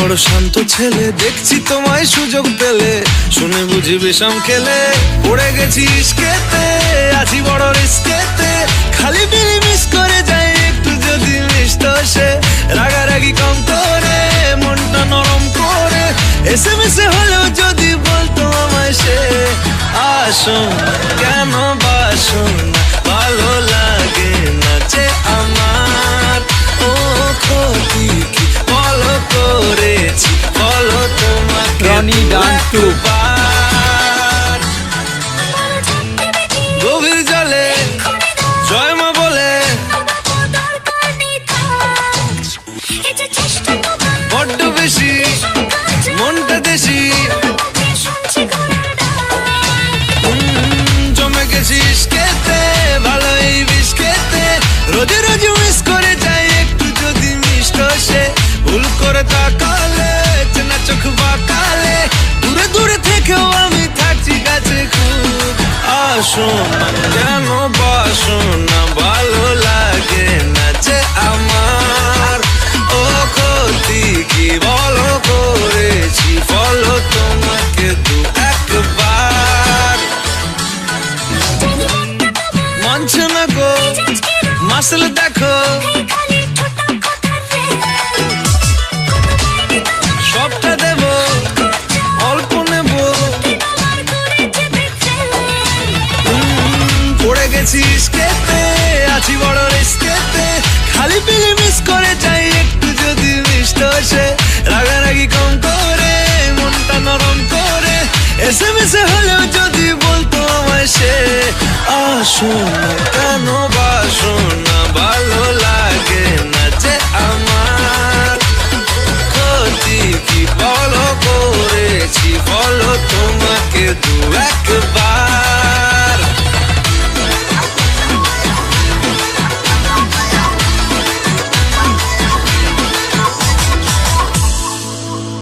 বড় শান্ত ছেলে, দেখছি তোমায় সুযোগ পেলে শুনে বুঝি বিষম খেলে। পড়ে গেছি ইস্কেতে, আছি বড় রিস্কেতে, খালি বিলি মিস করে যাই একটু যদি মিষ্ট সে। রাগারাগি কম করে মনটা নরম করে এসএমএসে হলেও যদি বলতো আমায় সে। আসুন কেন বাসুন না, ভালো লাগে না যে আমার। ও ক্ষতি কি বলো করেছি, বলো তোমাকে রনি ডান্স টু। গভীর জলে জয় মা বলে বড্ড বেশি মনটা দেশি। জমে গেছি ইস্কেতে, ভালোই বিষ খেতে, রোজে রোজ মিস করে যাই একটু যদি মিষ্ট সে। ভুল করে তাকালে চেনা চোখ বাঁকালে, দূরে দূরে থেকেও আমি থাকছি কাছে খুব। আসুন কেন বাসুন না, ভালো লাগে না যে আমার। ও ক্ষতি কি বলো করেছি, বলো তোমাকে দু একবার। মানছে না গো মাসল দেখো, সবটা দেব অল্প নেব। পড়ে গেছি ইস্কেতে, আছি বড় রিস্কেতে, খালি পিলি মিস করে যাই একটু যদি মিষ্ট সে। রাগারাগি কম করে মনটা নরম করে এসএমএসে হলেও যদি বলতো আমায় সে। আসুন